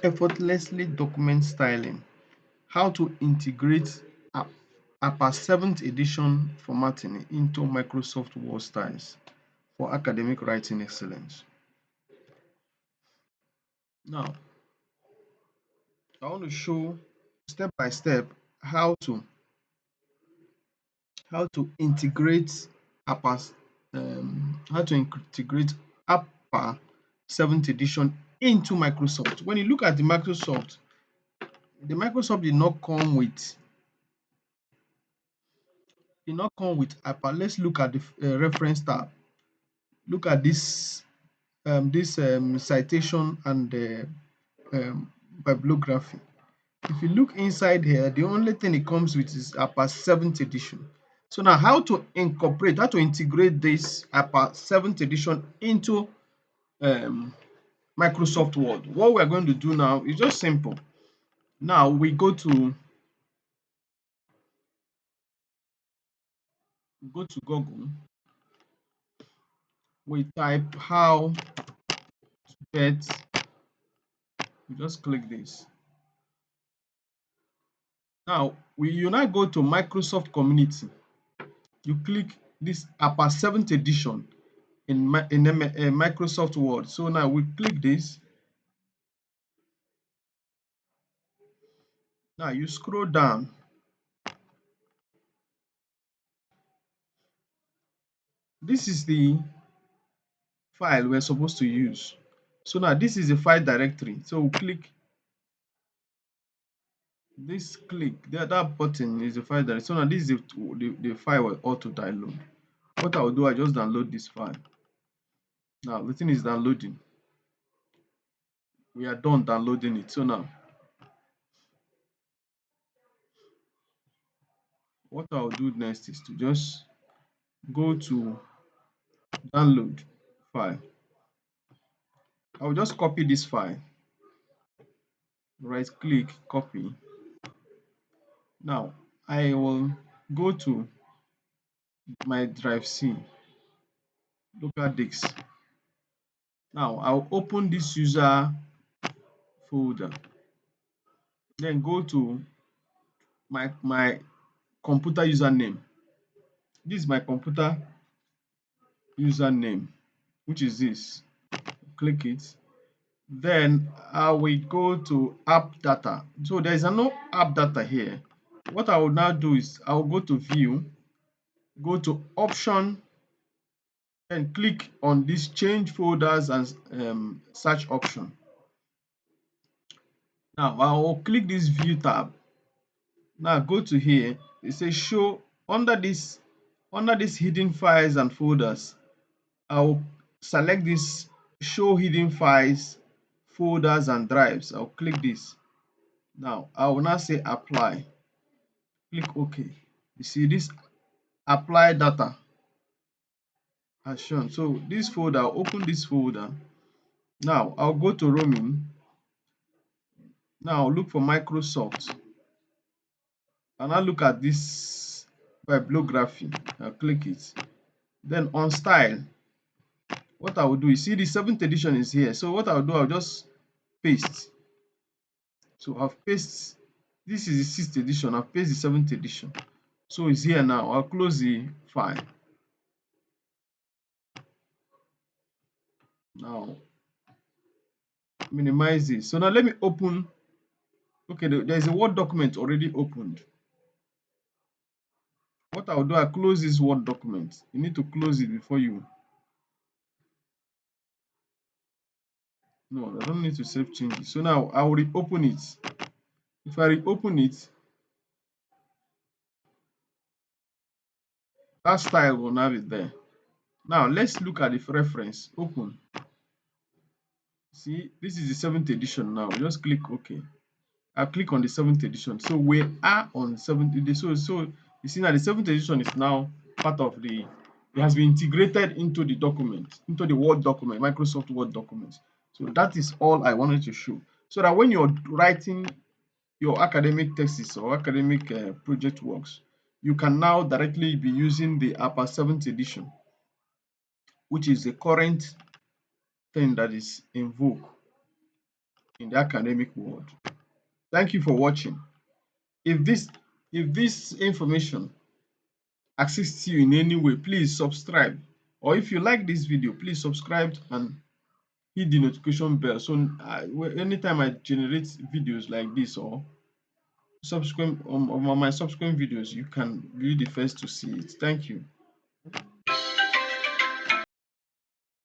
Effortlessly document styling. How to integrate APA 7th edition formatting into Microsoft Word styles for academic writing excellence. Now, I want to show step by step how to integrate APA's how to integrate APA 7th edition into Microsoft. When you look at the Microsoft did not come with APA. Let's look at the reference tab. Look at this citation and bibliography. If you look inside here, the only thing it comes with is APA 7th edition. So now how to integrate this APA 7th edition into um, Microsoft Word. What we're going to do now is just simple. Now we go to Google, we type how to get, we just click this. Now you now go to Microsoft Community. You click this APA 7th edition in Microsoft Word. So now we click this. Now you scroll down. This is the file we're supposed to use. So now this is the file directory. So we click this, that button is the file directory. So now this is the file we ought to download. What I'll do, I just download this file. Now the thing is downloading. We are done downloading it. So now what I'll do next is to just go to download file. I'll just copy this file. Right click, copy. Now I will go to my drive C, local disk. Now I'll open this user folder, then go to my computer username. This is my computer username, which is this. Click it. Then I will go to AppData. So there is no AppData here. What I will now do is I will go to View, go to Option, and click on this Change Folders and Search option. Now I will click this View tab. Now go to here. It says Show under this hidden files and folders. I will select this Show hidden files, folders and drives. I'll click this. Now I will now say Apply. Click OK. You see this Apply Data as shown. So this folder, I'll open this folder. Now I'll go to Roaming. Now I'll look for Microsoft. And now look at this bibliography. I'll click it. Then on Style, what I will do, you see the 7th edition is here. So what I'll do, I'll just paste. So I've pasted, this is the 6th edition, I've pasted the 7th edition. So it's here now. I'll close the file. Now minimize this. So now let me open. Okay, there's a Word document already opened. What I'll do, I'll close this Word document. You need to close it before you. No, I don't need to save changes. So now I will reopen it. If I reopen it, that style will now be there. Now let's look at the reference. Open. See, this is the 7th edition now. Just click OK. I'll click on the 7th edition. So we are on 7th edition. So you see now the 7th edition is now part of it has been integrated into the document, into the Word document, Microsoft Word documents. So that is all I wanted to show. So that when you're writing your academic thesis or academic project works, you can now directly be using the APA 7th edition, which is the current thing that is in vogue in the academic world. Thank you for watching. If this information assists you in any way, please subscribe. Or if you like this video, please subscribe and hit the notification bell so anytime I generate videos like this or subsequent on my subsequent videos, you can be the first to see it. Thank you.